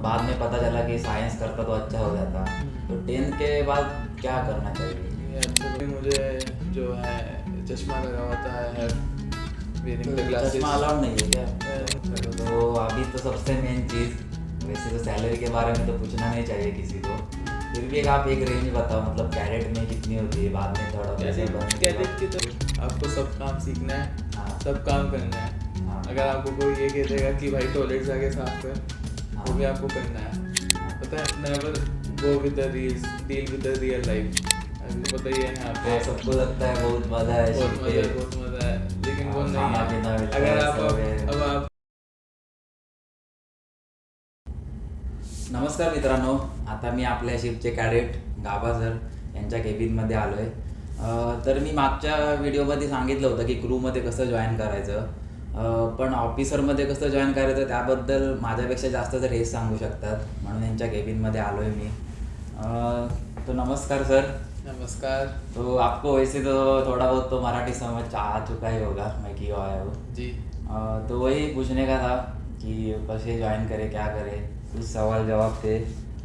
बाद में पता चला कि साइंस करता तो अच्छा हो जाता। तो 10th के बाद क्या करना चाहिए? ये एक्चुअली मुझे जो है चश्मा लगा होता है वेयरिंग द ग्लासेस। चश्मा अलाउड नहीं है क्या? तो अभी तो सबसे मेन चीज़, वैसे तो सैलरी के बारे में तो पूछना नहीं चाहिए किसी को, फिर भी आप एक रेंज बताओ, मतलब कैरेट में कितनी होती है, बाद में थोड़ा पैसा बनने के कैडेट बाद। की तो आपको सब काम सीखना है, हाँ सब काम करना है। हाँ अगर आपको कोई ये कह देगा कि भाई टॉयलेट जाके साफ कर, वो भी आपको करना है। पता है, never go with the deal with the real life. पता ही है यहाँ पे हाँ, सबको लगता है बहुत मज़ा है बहुत शिप मजा पे, है, बहुत मजा है, लेकिन वो नहीं खाना है। पीना मिलता अगर है आप सब है। अब आप नमस्कार मित्रांनो, आता मी आपल्या शिपचे कॅडेट गाभा सर यांच्या केबिनमध्ये आलो आहे। तर मी मागच्या व्हिडिओमध्ये सांगितलं होतं की क्रूमध्ये कसं जॉईन करायचं, पण ऑफिसरमध्ये कसं जॉईन करायचं त्याबद्दल माझ्यापेक्षा जास्त तर हेच सांगू शकतात, म्हणून यांच्या केबिनमध्ये आलो आहे मी। तो नमस्कार सर। नमस्कार तो आपको वैसे तो थोड़ा बहुत तो मराठी समझ आ चुका ही होगा, मैं क्यों आया हूँ। जी। तो वही पूछने का था कि कैसे ज्वाइन करें, क्या करें, कुछ सवाल जवाब थे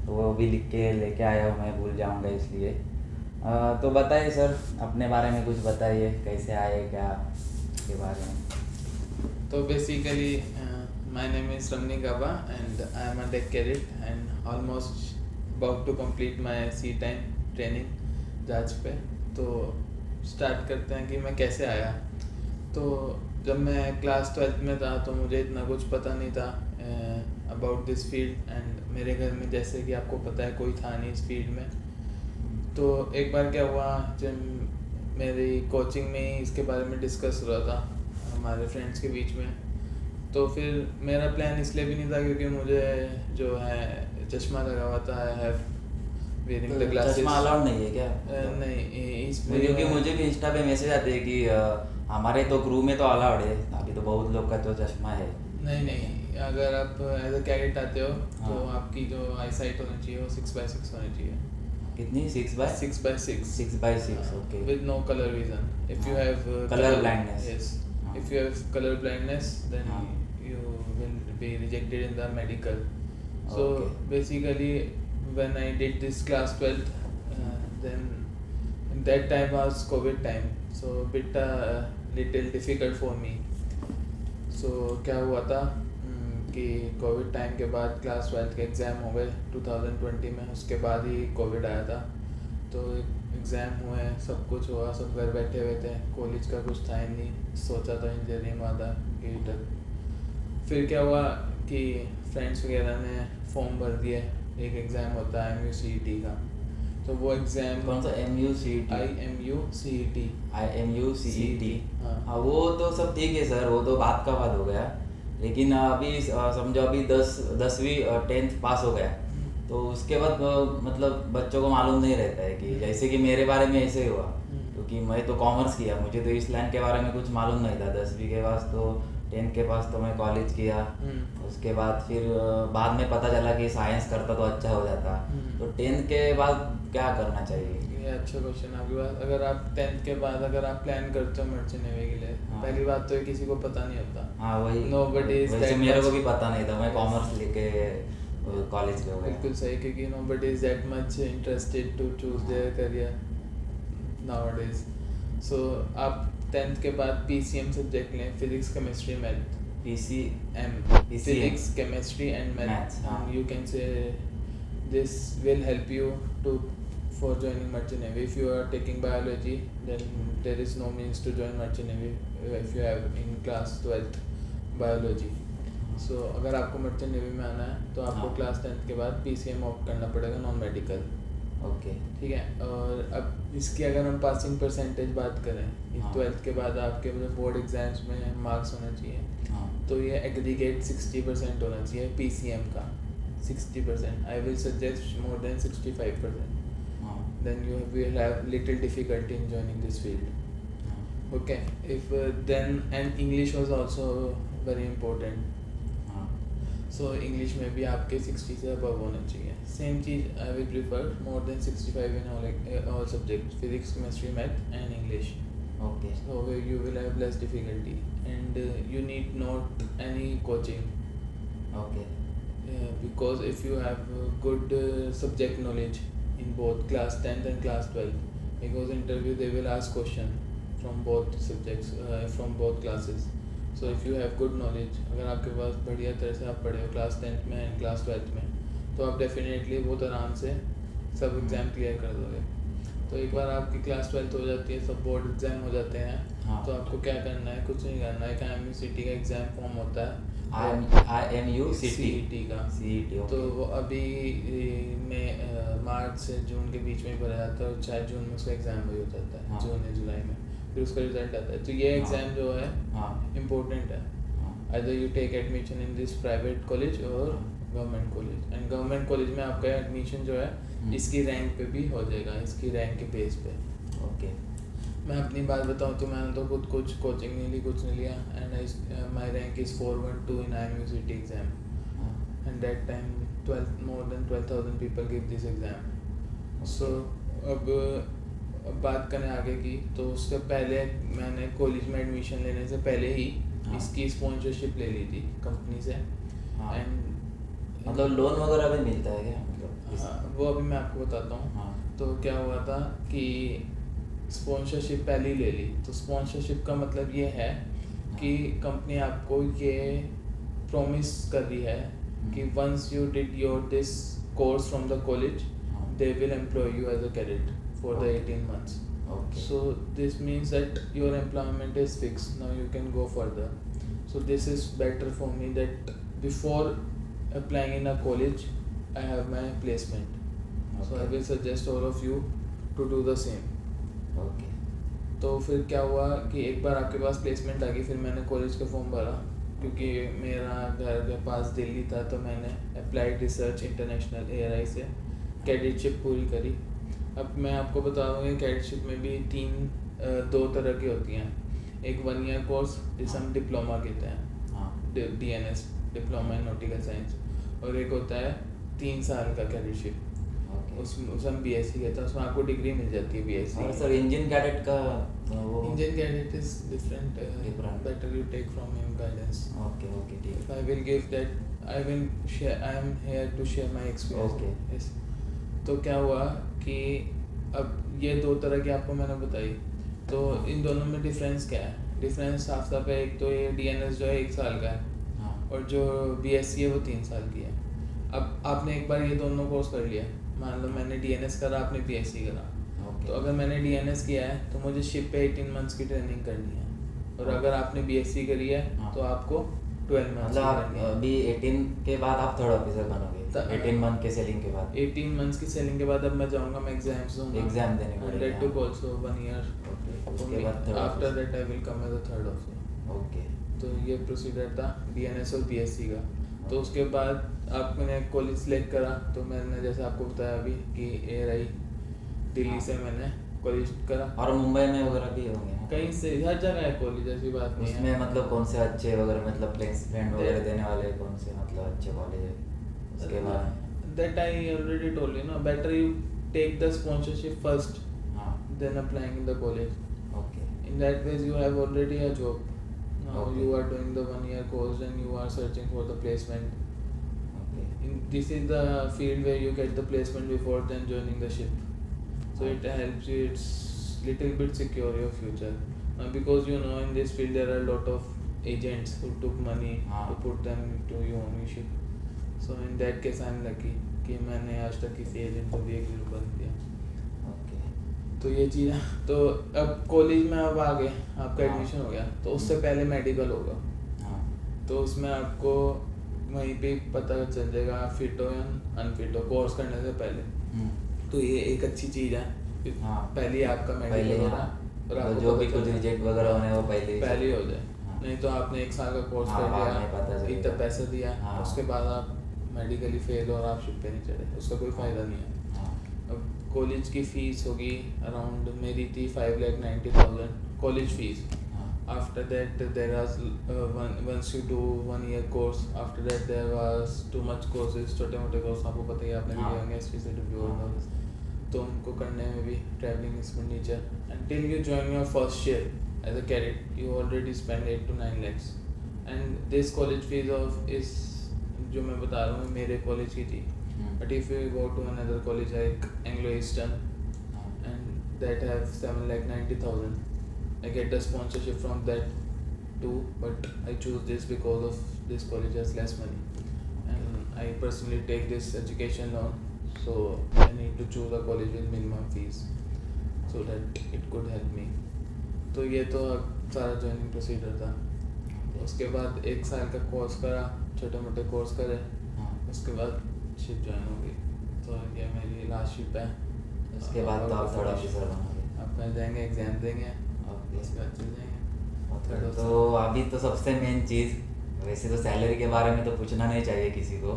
तो वो भी लिख के लेके आया हूँ, मैं भूल जाऊँगा इसलिए। तो बताइए सर, अपने बारे में कुछ बताइए, कैसे आए क्या के बारे में। तो basically my name is Ramni Gaba and I am a deck cadet and almost about to complete my sea time training जांच पे। तो स्टार्ट करते हैं कि मैं कैसे आया। तो जब मैं क्लास 12th में था तो मुझे इतना कुछ पता नहीं था अबाउट दिस फील्ड, एंड मेरे घर में जैसे कि आपको पता है कोई था नहीं इस फील्ड में। तो एक बार क्या हुआ, जब मेरी कोचिंग में ही इसके बारे में डिस्कस हो रहा था हमारे फ्रेंड्स के बीच में, तो फिर मेरा प्लान इसलिए भी नहीं था क्योंकि मुझे जो है चश्मा लगा हुआ था, I have wearing the glasses. चश्मा अलाउड नहीं है क्या? नहीं, इसमें क्योंकि मुझे भी इंस्टा पे मैसेज आते हैं कि हमारे तो क्रू में तो अलाउड है, अभी तो बहुत लोग का तो चश्मा है। नहीं, अगर आप एज अ कैडेट आते हो तो हाँ। आपकी जो आई साइट होनी चाहिए वो 6x6 होनी चाहिए। कितनी? 6x6? 6x6 6x6, okay. with no color vision. If you have Color blindness. yes. हाँ। If you have color blindness, then हाँ। you will be rejected in the medical. So Okay. basically, when I did this class 12th, then that time was COVID time, so bit little difficult for me. So क्या हुआ था कि Covid time के बाद class 12th के exam हो गए 2020 में, उसके बाद ही कोविड आया था। तो एग्ज़ाम हुए, सब कुछ हुआ, सब घर बैठे हुए थे, कॉलेज का कुछ था ही नहीं, सोचा था इंजीनियरिंग वाला कि तक। फिर क्या हुआ कि फ्रेंड्स वगैरह ने फॉर्म भर दिए, एक एग्ज़ाम होता है MUCET का, तो वो एग्ज़ाम कौन सा? MUCET? IMUCET। IMUCET। हाँ। हाँ, वो तो सब ठीक है सर, वो तो बात का बात हो गया, लेकिन अभी समझो अभी 10वीं 10th पास हो गया, तो उसके बाद मतलब बच्चों को मालूम नहीं रहता है कि जैसे कि मेरे बारे में ऐसे ही हुआ, क्योंकि मैं तो कॉमर्स किया, मुझे तो इस लाइन के बारे में कुछ मालूम नहीं था। 10वीं के पास तो 10th के पास तो मैं कॉलेज किया, उसके बाद फिर बाद में पता चला कि साइंस करता तो अच्छा हो जाता। तो 10th के बाद क्या करना चाहिए? ये अच्छा क्वेश्चन है आपके पास। अगर आप 10th के बाद अगर आप प्लान करते हो मर्चेंट नेवी के लिए, हाँ। पहली बात तो ये किसी को पता नहीं होता। हाँ वही, Nobody is वैसे that मेरे को much- भी पता नहीं था, मैं Yes. कॉमर्स लेके कॉलेज में हो गया। बिल्कुल सही, क्योंकि nobody is that much interested to choose their career nowadays. So आप 10th के बाद PCM सब्जेक्ट लें, physics chemistry math. PCM। Physics, chemistry and math. Maths, हाँ। And you can say this will help you to for joining merchant navy. If you are taking biology, then there is no means to join merchant navy if you have in class 12th biology. So अगर आपको merchant navy में आना है तो आपको हाँ। class 10th के बाद PCM ऑप्ट करना पड़ेगा, नॉन मेडिकल। ओके। ठीक है, और अब इसकी अगर हम पासिंग परसेंटेज बात करें, हाँ। 12th के बाद आपके जो बोर्ड एग्जाम्स में मार्क्स होना चाहिए, हाँ। तो ये एग्रीगेट 60% होना चाहिए PCM का। 60%, I will suggest more than 65%, हाँ। then you will have little difficulty in joining this field. हाँ। Okay, if then and English was also very important. हाँ। So English में भी आपके 60 से above होना चाहिए। Same cheese I will prefer more than 65 in all subjects, physics, chemistry, math and English. Okay. So where you will have less difficulty and you need not any coaching. Okay. because if you have good subject knowledge in both class 10th and class 12th, because interview they will ask question from both subjects, from both classes. So if you have good knowledge, अगर आपके पास बढ़िया तरह से आप पढ़े हो class 10th में and class 12th में, तो आप डेफिनेटली बहुत आराम से सब एग्ज़ाम क्लियर कर दोगे. तो एक बार आपकी क्लास 12th हो जाती है, सब बोर्ड एग्ज़ाम हो जाते हैं, हाँ. तो आपको क्या करना है, कुछ नहीं करना है. एक IMU-CET का एग्ज़ाम फॉर्म होता है, IMU-CET का. CET तो वो अभी में मार्च से जून के बीच में ही भरा जाता है, और शायद जून में उसका एग्ज़ाम भी हो जाता है. हाँ. जून या जुलाई में फिर उसका रिजल्ट आता है. तो ये एग्ज़ाम जो है इम्पोर्टेंट है. either you take admission in this private college or government college. And government college में आपका एडमिशन जो है इसकी रैंक पे भी हो जाएगा, इसकी रैंक के बेस पे. ओके. मैं अपनी बात बताऊं तो मैंने तो खुद कुछ कोचिंग नहीं ली, कुछ नहीं लिया, and my rank is 412 in IMU-CET exam. And that time more than 12,000 people give this exam. So अब बात करें आगे की, तो उससे पहले मैंने कॉलेज में एडमिशन लेने से पहले ही इसकी स्पॉन्सरशिप ले ली थी कंपनी से. एंड मतलब लोन वगैरह भी मिलता है क्या, मतलब हाँ, वो अभी मैं आपको बताता हूँ. हाँ. तो क्या हुआ था कि स्पॉन्सरशिप पहले ही ले ली. तो स्पॉन्सरशिप का मतलब ये है कि कंपनी आपको ये प्रॉमिस कर रही है कि once you did your this course from the college, they will employ you as a cadet for the 18 months. Okay. So this means that your employment is fixed. Now you can go further. So this is better for me that before applying in a college, I have my placement. Okay. So I will suggest all of you to do the same. Okay. तो फिर क्या हुआ कि एक बार आपके पास placement आ गई, फिर मैंने कॉलेज का फॉर्म भरा, क्योंकि मेरा घर के पास दिल्ली था. तो मैंने अप्लाइड रिसर्च इंटरनेशनल ARI से कैडेटशिप पूरी करी. अब मैं आपको बता दूँ कि कैडेटशिप में भी दो तरह की होती हैं. एक 1 year कोर्स जिसे हम डिप्लोमा कहते हैं, DNS, diploma in nautical science, और एक होता है 3 साल का कैडेटशिप. उसमें हम BSc कहते हैं, उसमें आपको डिग्री मिल जाती है BSc. और सर इंडियन कैडेट का वो Indian cadet is different, better you take from him guidance. Okay. Okay, ठीक. I will give that, I am here to share my experience. Okay. तो क्या हुआ कि अब ये 2 तरह की आपको मैंने बताई. तो इन दोनों में डिफरेंस क्या है? डिफरेंस साफ साफ है. एक तो ये DNS जो है 1 साल का है, और जो BSc है वो 3 साल की है. अब आपने एक बार ये दोनों कोर्स कर लिया, मान लो मैंने DNS करा, आपने BSc करा. तो अगर मैंने DNS किया है तो मुझे शिप पे 18 months की ट्रेनिंग करनी है, और अगर आपने BSc करी है तो आपको 12 months मतलब आप अभी 18 के बाद आप थर्ड ऑफिसर बनोगे 18 मंथ के सेलिंग के बाद. 18 months की सेलिंग के बाद अब मैं जाऊंगा, मैं एग्जाम्स दूंगा, एग्जाम देने को. That took also 1 year. उसके बाद third after that I will come as a third officer. Okay. तो ये प्रोसीजर था DNS और BSc का. तो उसके बाद आपने कॉलेज सेलेक्ट करा, तो मैंने जैसे आपको बताया अभी कि ARI दिल्ली से मैंने कॉलेज करा. और मुंबई में वगैरह भी होंगे कहीं से, हर जगह है कॉलेज, ऐसी बात नहीं है. उसमें मतलब कौन से अच्छे वगैरह, मतलब प्लेसमेंट वगैरह देने वाले कौन से मतलब अच्छे कॉलेज है उसके बाद? That I already told you, no, better you take the sponsorship first than applying in the college. Okay. In that way you have already a job. Now Okay. you are doing the 1 year course and you are searching for the placement. Okay. This is the field where you get the placement before then joining the ship. So it helps you, it's little bit secure your future. Because you know in this field there are a lot of agents who took money to put them to you on your ship. So in that case I am lucky कि मैंने आज तक किसी agent को भी 1 रुपया नहीं दिया. तो ये चीज़ है. तो अब कॉलेज में अब आ गए, आपका एडमिशन हो गया, तो उससे पहले मेडिकल होगा. तो उसमें आपको वहीं पे पता चल जाएगा आप फिट हो या अनफिट हो कोर्स करने से पहले. तो ये एक अच्छी चीज़ है. पहले आपका मेडिकल हो रहा है और आपको जो भी कुछ रिजेक्ट वगैरह होने वो पहले ही हो जाए. नहीं तो आपने 1 साल का कोर्स कर लिया, इतना पैसा दिया, उसके बाद आप मेडिकली फेल और आप शिप पे नहीं चढ़े, उसका कोई फ़ायदा नहीं है. अब कॉलेज की फ़ीस होगी अराउंड, मेरी थी 5,90,000 college fees. After that there was once you do 1 year course, after that there was too much courses, छोटे मोटे कोर्स आपको पता ही है, आपने भी होंगे ST सर्टिफिकेट, तो उनको करने में भी travelling expenditure. until you join your first year as a cadet you already spend 8 to 9 lakhs. And this college fees of is जो मैं बता रहा हूँ मेरे कॉलेज की थी, but if you go to another college like Anglo Eastern and that have 7,90,000, I get the sponsorship from that too, but I choose this because of this college has less money and I personally take this education loan, so I need to choose a college with minimum fees so that it could help me. तो ये तो सारा joining procedure था। उसके बाद 1 साल का course करा, छोटे मोटे कोर्स करे, उसके बाद शिप ज्वाइन हो गई। तो ये मेरी लास्ट शिप है। उसके बाद तो आप थर्ड ऑफिसर बनोगे। अब कर जाएंगे, एग्जाम देंगे, ओके। उसके बाद चल जाएंगे। तो अभी तो सबसे मेन चीज़, वैसे तो सैलरी के बारे में तो पूछना नहीं चाहिए किसी को,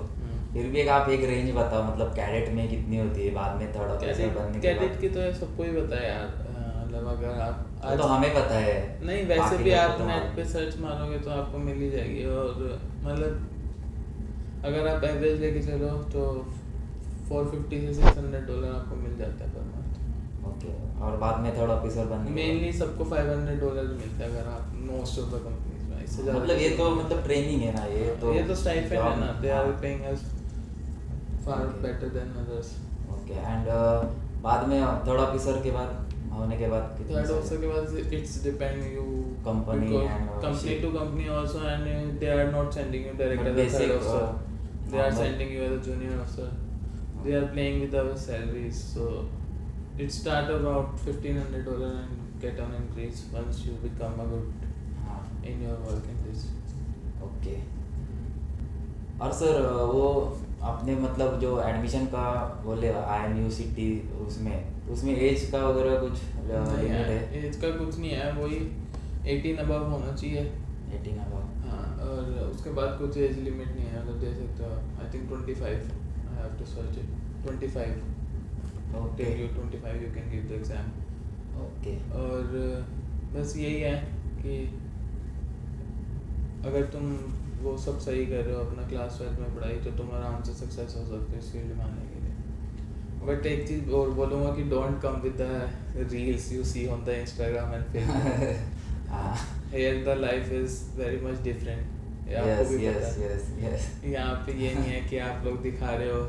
फिर भी आप एक रेंज बताओ, मतलब कैडेट में कितनी होती है, बाद में थर्ड ऑफिसर बनने के बाद? कैडेट की तो सबको ही पता है यार, मतलब अगर आप तो हमें पता है। नहीं, वैसे बाकी भी लोगों आप को तो नेट मालूम पे है। सर्च मारोगे तो आपको मिल ही जाएगी। और मतलब अगर आप एवरेज लेके चलो तो $450 से $600 आपको मिल जाता है पर मंथ। ओके, और बाद में थर्ड ऑफिसर बनने के मेनली सबको $500 मिलता है अगर आप मोस्ट ऑफ द कंपनीज में। इससे बाद? ज़्यादा मतलब ये तो मतलब ट्रेनिंग है ना, ये तो स्टाइपेंड है ना, दे आर हाँ। Paying us far Okay. Better than others. Okay, and बाद में थर्ड ऑफिसर के बाद होने के बाद कितने थर्ड साल? ऑफिसर के बाद it's depend you Company and, company ship. To company also, and they are not sending you direct But as a third basic, officer, they are normal. sending you as a junior officer. They are playing with our salaries, so it start about $1,500 and get on increase once you become a good हाँ, in your work in this. Okay. और sir वो आपने मतलब जो admission का बोले IMUCT, उसमें as का वगैरह कुछ नहीं लिमिट है, है? एज का कुछ नहीं है, वही 18 अबव होना चाहिए। 18 अबव। हाँ, और उसके बाद कुछ एज लिमिट नहीं है, मतलब दे सकते हो। I think 25, I have to search it, 25 okay till you 25 you can give the exam। Okay. और बस यही है कि अगर तुम वो सब सही कर रहे हो अपना क्लास 12 में पढ़ाई, तो तुम आराम से सक्सेस हो सकते हो इस फील्ड में आने के लिए। बट एक चीज़ और बोलूँगा कि don't come with the reels you see on the Instagram and Facebook. हाँ, here the life is very much different, आपको यस भी पता यस है। Yes yes. यहाँ पे ये नहीं है कि आप लोग दिखा रहे हो,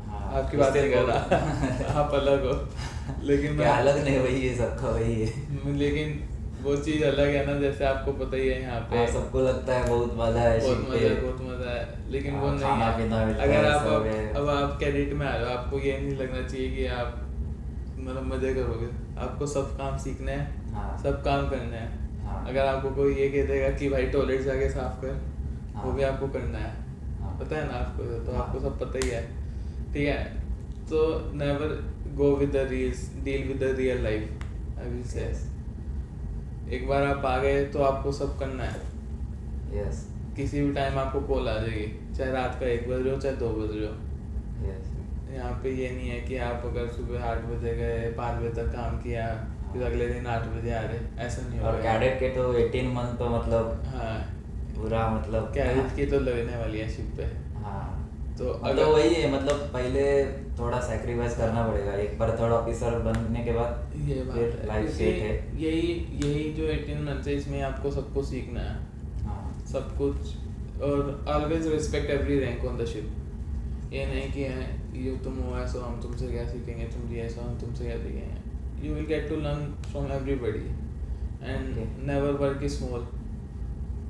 हाँ, आपकी बात नहीं कर रहा, आप अलग हो, लेकिन क्या अलग नहीं, वही है, सबका वही है। लेकिन वो चीज़ अलग है ना, जैसे आपको पता ही है यहाँ पे हाँ, सबको लगता है बहुत मजा है बहुत शिप मजा पे। है, बहुत मजा है, लेकिन वो हाँ, नहीं खाना है। पीना मिलता अगर है, आप सब है। अब आप कैडेट में आ रहे हो, आपको ये नहीं लगना चाहिए कि आप मतलब मजे करोगे, आपको सब काम सीखने हैं, हाँ, सब काम करने हैं। हाँ, अगर आपको कोई ये कह देगा कि भाई टॉयलेट जाके साफ कर, वो हाँ, भी आपको करना है, हाँ, पता है ना आपको, तो हाँ। आपको सब पता ही है, ठीक है। तो never go with the reels, deal with the real life, I will say. Yes. एक बार आप आ गए तो आपको सब करना है। यस किसी भी टाइम आपको कॉल आ जाएगी, चाहे रात का 1 बज रहे हो चाहे 2 बज रहे हो। यस। यहाँ पे ये नहीं है कि आप अगर सुबह 8 बजे गए, 5 बजे तक काम किया, फिर अगले दिन 8 बजे आ रहे, ऐसा नहीं और होगा। कैडेट के तो 18 मंथ तो मतलब हाँ, पूरा मतलब कैडेट की तो लगने वाली है शिप पे। हाँ, तो मतलब अगर वही है, मतलब पहले थोड़ा सेक्रीफाइस करना पड़ेगा एक बार थर्ड ऑफिसर बनने के बाद, ये बात फिर है, लाइफ क्योंकि सेट है। यही जो 18 मंथ है, इसमें आपको सब कुछ सीखना है, हाँ, सब कुछ। और always respect every rank on the ship. ये नहीं कि ये तुम हो ऐसा, हम तुमसे क्या सीखेंगे, तुम ये ऐसा, हम तुमसे क्या सीखेंगे। You will get to learn from everybody and Okay. Never work small,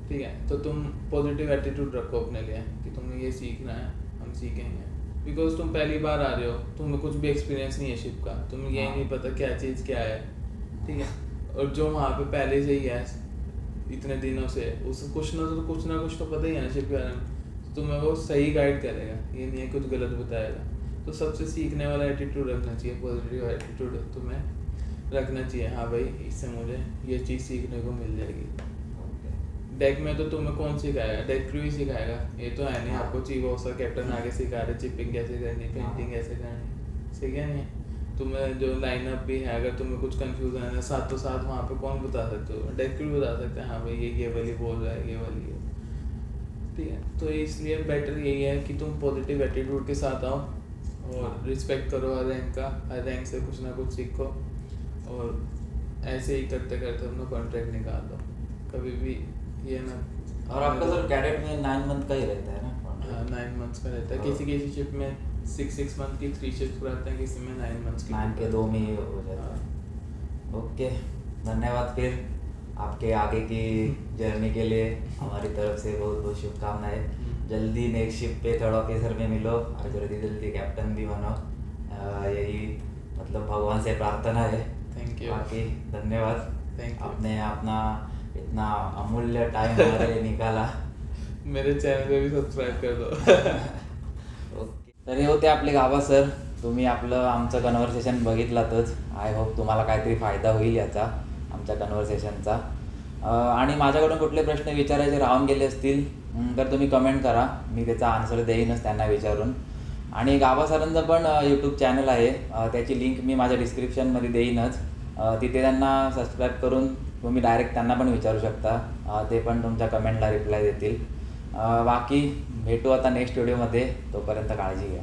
ठीक है। तो तुम पॉजिटिव एटीट्यूड रखो अपने लिए कि तुम्हें ये सीखना है, हम सीखेंगे। बिकॉज तुम पहली बार आ रहे हो, तुम्हें कुछ भी एक्सपीरियंस नहीं है शिप का, तुम्हें ये हाँ। नहीं पता क्या चीज़ क्या है, ठीक है। और जो वहाँ पे पहले से ही है इतने दिनों से, उसे कुछ ना कुछ तो पता ही है ना शिप के बारे में, तो तुम्हें वो सही गाइड करेगा, ये नहीं है कुछ गलत बताएगा। तो सबसे सीखने वाला एटीट्यूड रखना चाहिए, पॉजिटिव एटीट्यूड तुम्हें रखना चाहिए। हाँ भाई, इससे मुझे ये चीज़ सीखने को मिल जाएगी। डेक में तो तुम्हें कौन सिखाएगा, डेक क्रू ही सिखाएगा, ये तो है नहीं हाँ। आपको चीफ ऑफिसर कैप्टन आगे सिखा रहे चिपिंग कैसे करनी, पेंटिंग कैसे करनी, ठीक है। नहीं तुम्हें जो लाइनअप भी है, अगर तुम्हें कुछ कंफ्यूजन है, साथ वहाँ पे कौन बता सकते हो, डेक क्रू बता सकते हैं, हाँ भाई ये वाली बोल रहा है, ये वाली है, ठीक है। तो इसलिए बेटर यही है कि तुम पॉजिटिव एटीट्यूड के साथ आओ और रिस्पेक्ट करो हर रैंक का, हर रैंक से कुछ ना कुछ सीखो, और ऐसे ही करते करते अपना कॉन्ट्रैक्ट निकाल दो, कभी भी ये ना। और आपका सर कैडेट में 9 मंथ का ही रहता है ना मतलब 9 मंथ्स का रहता है, हाँ। किसी किसी शिप में 6 मंथ की 3 शिफ्ट कराते हैं, किसी में 9 मंथ्स की 9 के 2 में ही हो जाता हाँ। है। ओके, धन्यवाद फिर आपके आगे की जर्नी के लिए हमारी तरफ से बहुत बहुत शुभकामनाएं। जल्दी नेक्स्ट शिप पे थर्ड ऑफिसर में मिलो और जल्दी जल्दी कैप्टन भी बनो, यही मतलब भगवान से प्रार्थना है। Thank you. बाकी धन्यवाद, थैंक यू। आपने अपना इतना अमूल्य टाइम हमारे लिए निकाला। मेरे चॅनल को भी सबस्क्राईब कर दो. ओके, तर हे होते आपले गाभा सर. तुम्ही आपलं आमचं कन्व्हर्सेशन बघितलातच. आय होप तुम्हाला काहीतरी फायदा होईल याचा आमच्या कन्व्हर्सेशनचा. आणि माझ्याकडून कुठले प्रश्न विचारायचे राहून गेले असतील तर तुम्ही कमेंट करा, मी त्याचा आन्सर देईनच त्यांना विचारून. आणि गाभा सरांचं पण यूट्यूब चॅनल आहे, त्याची लिंक मी माझ्या डिस्क्रिप्शनमध्ये देईनच. तिथे त्यांना सबस्क्राईब करून तुम्ही डायरेक्ट त्यांना पण विचारू शकता, ते पण तुमच्या कमेंटला रिप्लाय देतील. बाकी भेटू आता नेक्स्ट व्हिडिओमध्ये, तोपर्यंत काळजी घ्या.